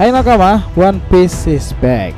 Hai nakama, One Piece is back.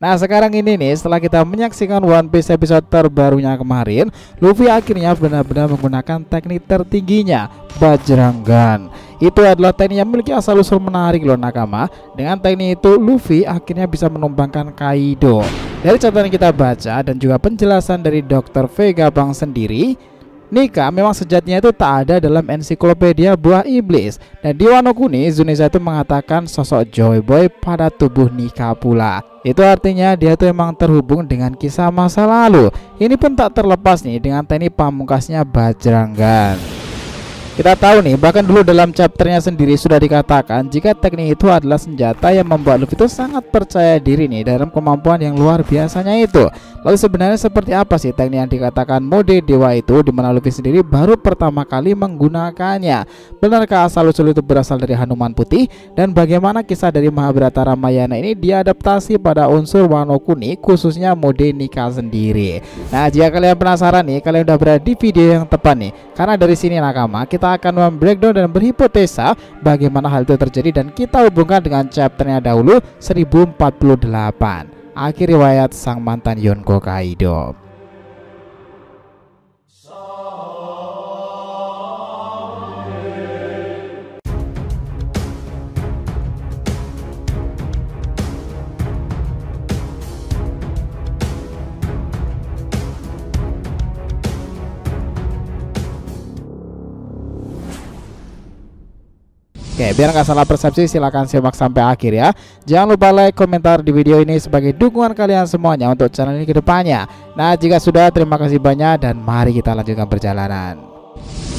Nah sekarang ini nih, setelah kita menyaksikan One Piece episode terbarunya kemarin, Luffy akhirnya benar-benar menggunakan teknik tertingginya, Bajrangan. Itu adalah teknik yang memiliki asal usul menarik loh nakama. Dengan teknik itu Luffy akhirnya bisa menumbangkan Kaido. Dari catatan yang kita baca dan juga penjelasan dari Dr. Vegapunk sendiri, Nika memang sejatinya itu tak ada dalam ensiklopedia buah iblis. Dan di Wano Kuni, Zunisha itu mengatakan sosok Joy Boy pada tubuh Nika pula. Itu artinya dia tuh emang terhubung dengan kisah masa lalu. Ini pun tak terlepas nih dengan teknik pamungkasnya Bajrangan. Kita tahu nih, bahkan dulu dalam chapternya sendiri sudah dikatakan jika teknik itu adalah senjata yang membuat Luffy itu sangat percaya diri nih dalam kemampuan yang luar biasanya itu. Lalu sebenarnya seperti apa sih teknik yang dikatakan mode dewa itu, di mana Luffy sendiri baru pertama kali menggunakannya? Benarkah asal usul itu berasal dari Hanuman Putih? Dan bagaimana kisah dari Mahabharata Ramayana ini diadaptasi pada unsur Wano Kuni, khususnya mode Nika sendiri? Nah jika kalian penasaran nih, kalian udah berada di video yang tepat nih, karena dari sini nakama kita akan membreakdown dan berhipotesa bagaimana hal itu terjadi, dan kita hubungkan dengan chapternya dahulu 1048, akhir riwayat sang mantan Yonko Kaido. Oke, biar nggak salah persepsi silahkan simak sampai akhir ya. Jangan lupa like, komentar di video ini sebagai dukungan kalian semuanya untuk channel ini ke depannya. Nah jika sudah, terima kasih banyak dan mari kita lanjutkan perjalanan.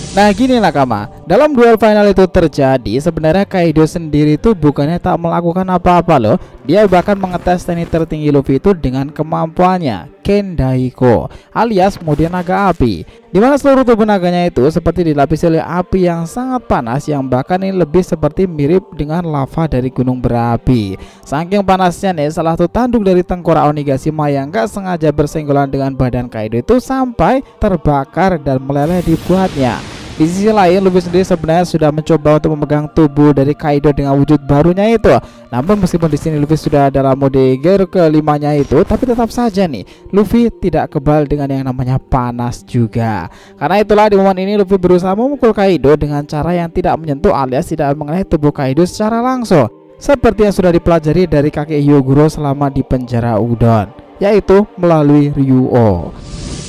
Nah gini nakama, dalam duel final itu terjadi, sebenarnya Kaido sendiri itu bukannya tak melakukan apa-apa loh. Dia bahkan mengetes teknik tertinggi Luffy itu dengan kemampuannya Kendaiko alias mode naga api, dimana seluruh tubuh naganya itu seperti dilapisi oleh api yang sangat panas, yang bahkan ini lebih seperti mirip dengan lava dari gunung berapi. Saking panasnya nih, salah satu tanduk dari tengkorak Onigashima yang gak sengaja bersenggolan dengan badan Kaido itu sampai terbakar dan meleleh di buatnya. Di sisi lain, Luffy sendiri sebenarnya sudah mencoba untuk memegang tubuh dari Kaido dengan wujud barunya itu. Namun meskipun di sini Luffy sudah dalam mode gear kelimanya itu, tapi tetap saja nih Luffy tidak kebal dengan yang namanya panas juga. Karena itulah di momen ini Luffy berusaha memukul Kaido dengan cara yang tidak menyentuh alias tidak mengenai tubuh Kaido secara langsung, seperti yang sudah dipelajari dari kakek Hyoguro selama di penjara Udon, yaitu melalui Ryuo.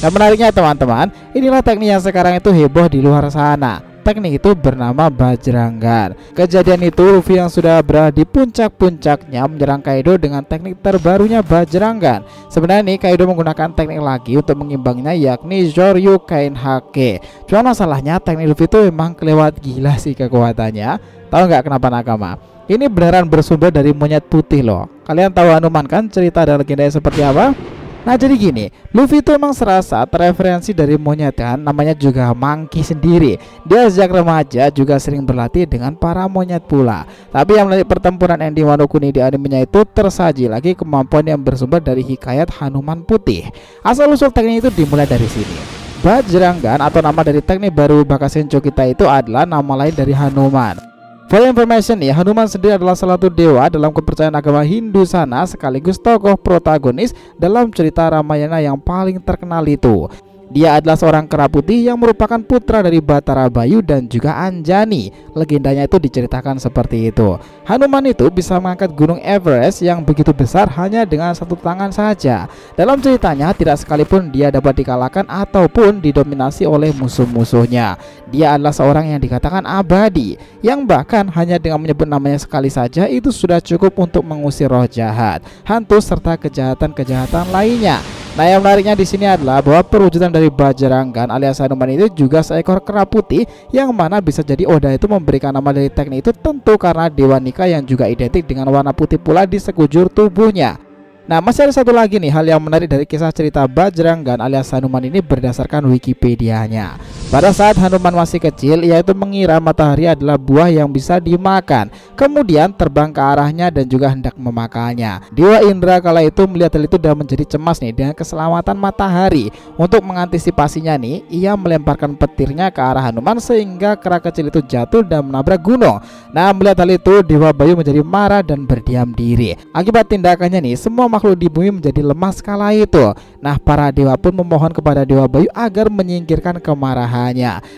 Nah menariknya teman-teman, inilah teknik yang sekarang itu heboh di luar sana. Teknik itu bernama Bajrangan. Kejadian itu Luffy yang sudah berada di puncak-puncaknya menyerang Kaido dengan teknik terbarunya Bajrangan. Sebenarnya nih Kaido menggunakan teknik lagi untuk mengimbanginya, yakni Zoryukain Hake. Cuma masalahnya teknik Luffy itu memang kelewat gila sih kekuatannya. Tahu nggak kenapa nakama? Ini beneran bersumber dari monyet putih loh. Kalian tahu Hanuman kan, cerita dan legendanya seperti apa? Nah jadi gini, Luffy itu emang serasa terreferensi dari monyet kan, namanya juga Monkey sendiri. Dia sejak remaja juga sering berlatih dengan para monyet pula. Tapi yang melalui pertempuran ending Wano Kuni di animenya itu tersaji lagi kemampuan yang bersumber dari hikayat Hanuman Putih. Asal usul teknik itu dimulai dari sini. Bajrangan atau nama dari teknik baru Bakasencho kita itu adalah nama lain dari Hanuman. For information nih, Hanuman sendiri adalah salah satu dewa dalam kepercayaan agama Hindu sana, sekaligus tokoh protagonis dalam cerita Ramayana yang paling terkenal itu. Dia adalah seorang kera putih yang merupakan putra dari Batara Bayu dan juga Anjani. Legendanya itu diceritakan seperti itu. Hanuman itu bisa mengangkat gunung Everest yang begitu besar hanya dengan satu tangan saja. Dalam ceritanya tidak sekalipun dia dapat dikalahkan ataupun didominasi oleh musuh-musuhnya. Dia adalah seorang yang dikatakan abadi, yang bahkan hanya dengan menyebut namanya sekali saja itu sudah cukup untuk mengusir roh jahat, hantu serta kejahatan-kejahatan lainnya. Nah yang menariknya di sini adalah bahwa perwujudan dari Bajrangan alias Hanuman itu juga seekor kera putih, yang mana bisa jadi Oda itu memberikan nama dari teknik itu tentu karena Dewa Nika yang juga identik dengan warna putih pula di sekujur tubuhnya. Nah masih ada satu lagi nih hal yang menarik dari kisah cerita Bajrangan alias Hanuman ini berdasarkan Wikipedianya. Pada saat Hanuman masih kecil, ia itu mengira matahari adalah buah yang bisa dimakan, kemudian terbang ke arahnya dan juga hendak memakannya. Dewa Indra kala itu melihat hal itu dan menjadi cemas nih dengan keselamatan matahari. Untuk mengantisipasinya nih, ia melemparkan petirnya ke arah Hanuman sehingga kera kecil itu jatuh dan menabrak gunung. Nah, melihat hal itu, Dewa Bayu menjadi marah dan berdiam diri. Akibat tindakannya nih, semua makhluk di bumi menjadi lemas kala itu. Nah, para dewa pun memohon kepada Dewa Bayu agar menyingkirkan kemarahan.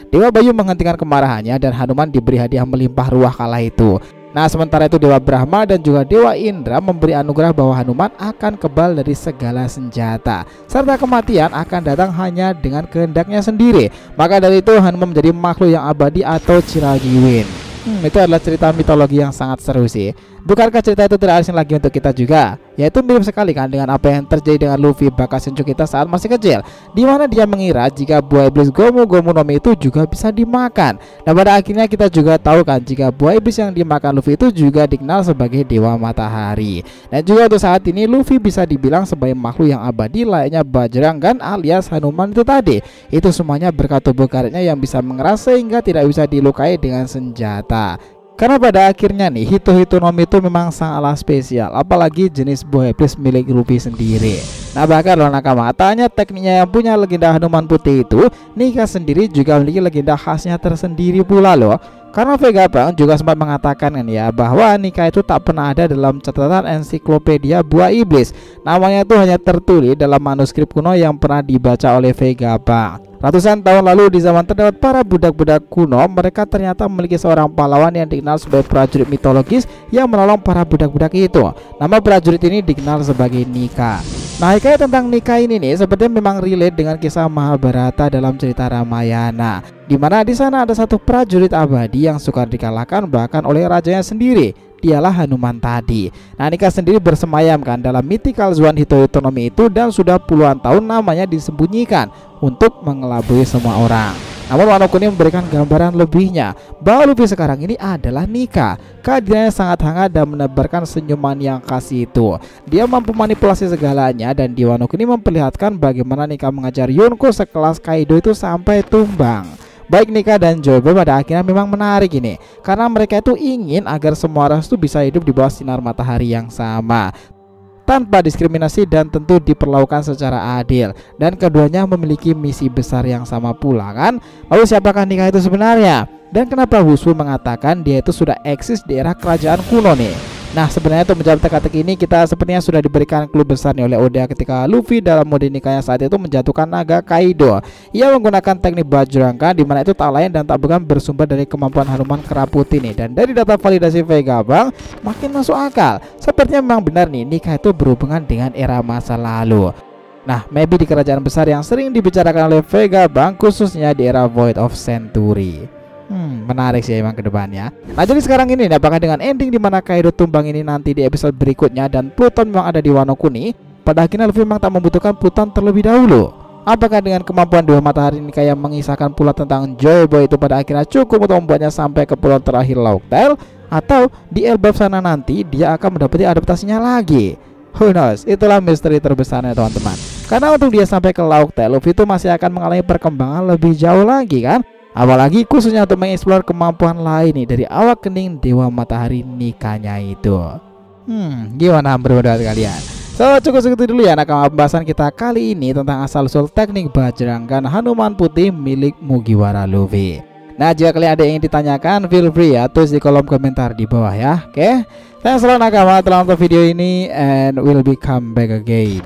Dewa Bayu menghentikan kemarahannya dan Hanuman diberi hadiah melimpah ruah kala itu. Nah, sementara itu Dewa Brahma dan juga Dewa Indra memberi anugerah bahwa Hanuman akan kebal dari segala senjata, serta kematian akan datang hanya dengan kehendaknya sendiri. Maka dari itu Hanuman menjadi makhluk yang abadi atau Chiragiwin. Itu adalah cerita mitologi yang sangat seru sih. Bukankah cerita itu tidak asing lagi untuk kita juga? Yaitu mirip sekali kan dengan apa yang terjadi dengan Luffy, bakat Senju kita saat masih kecil, di mana dia mengira jika buah iblis Gomu Gomu no Mi itu juga bisa dimakan. Dan pada akhirnya kita juga tahu kan jika buah iblis yang dimakan Luffy itu juga dikenal sebagai Dewa Matahari. Dan juga untuk saat ini Luffy bisa dibilang sebagai makhluk yang abadi layaknya Bajrangan alias Hanuman itu tadi. Itu semuanya berkat tubuh karetnya yang bisa mengeras sehingga tidak bisa dilukai dengan senjata. Karena pada akhirnya nih Hito-Hito no Mi itu memang sangatlah spesial, apalagi jenis buah iblis milik Luffy sendiri. Nah, bahkan loh nakama, tanya tekniknya yang punya legenda Hanuman Putih itu, Nika sendiri juga memiliki legenda khasnya tersendiri pula loh. Karena Vegapunk juga sempat mengatakan kan ya bahwa Nika itu tak pernah ada dalam catatan ensiklopedia buah iblis. Namanya itu hanya tertulis dalam manuskrip kuno yang pernah dibaca oleh Vegapunk. Ratusan tahun lalu di zaman terdapat para budak-budak kuno, mereka ternyata memiliki seorang pahlawan yang dikenal sebagai prajurit mitologis yang menolong para budak-budak itu. Nama prajurit ini dikenal sebagai Nika. Nah, hikayat tentang Nika ini nih sepertinya memang relate dengan kisah Mahabharata dalam cerita Ramayana, di mana di sana ada satu prajurit abadi yang sukar dikalahkan bahkan oleh rajanya sendiri. Dialah Hanuman tadi. Nah, Nika sendiri bersemayam kan dalam mythical Zoan Hito-Hito no Mi itu dan sudah puluhan tahun namanya disembunyikan untuk mengelabui semua orang. Namun Wano Kuni memberikan gambaran lebihnya bahwa Luffy sekarang ini adalah Nika. Kehadirannya sangat hangat dan menebarkan senyuman yang khas itu. Dia mampu manipulasi segalanya dan di Wano Kuni memperlihatkan bagaimana Nika mengajar Yonko sekelas Kaido itu sampai tumbang. Baik Nika dan Jobe pada akhirnya memang menarik ini, karena mereka itu ingin agar semua ras itu bisa hidup di bawah sinar matahari yang sama, tanpa diskriminasi dan tentu diperlakukan secara adil. Dan keduanya memiliki misi besar yang sama pula kan. Lalu siapakah Nika itu sebenarnya? Dan kenapa Hushu mengatakan dia itu sudah eksis di era kerajaan kuno nih? Nah, sebenarnya untuk menjawab teka-teki ini kita sepertinya sudah diberikan clue besar nih oleh Oda ketika Luffy dalam mode Nikanya saat itu menjatuhkan naga Kaido. Ia menggunakan teknik Bajrangan di mana itu tak lain dan tak bukan bersumber dari kemampuan Hanuman Kera Putih nih. Dan dari data validasi Vegapunk makin masuk akal. Sepertinya memang benar nih Nika itu berhubungan dengan era masa lalu. Nah, maybe di kerajaan besar yang sering dibicarakan oleh Vegapunk khususnya di era Void of Century. Menarik sih emang kedepannya. Nah, jadi sekarang ini apakah dengan ending dimana Kaido tumbang ini nanti di episode berikutnya dan Pluton memang ada di Wano Kuni, pada akhirnya Luffy memang tak membutuhkan Pluton terlebih dahulu? Apakah dengan kemampuan Dewa Matahari ini kayak mengisahkan pula tentang Joy Boy itu pada akhirnya cukup untuk membuatnya sampai ke pulau terakhir Laugtail, atau di Elbaf sana nanti dia akan mendapati adaptasinya lagi? Who knows? Itulah misteri terbesarnya teman-teman. Karena untuk dia sampai ke Laugtail, Luffy itu masih akan mengalami perkembangan lebih jauh lagi kan? Apalagi khususnya untuk mengeksplor kemampuan lain nih dari awak kening Dewa Matahari Nikanya itu. Gimana pendapat kalian? So, cukup segitu dulu ya nakama pembahasan kita kali ini tentang asal-usul teknik Bajrangan Hanuman Putih milik Mugiwara Luffy. Nah, jika kalian ada yang ingin ditanyakan, feel free ya tulis di kolom komentar di bawah ya. Oke, saya selalu nakama telah nonton video ini and will be come back again.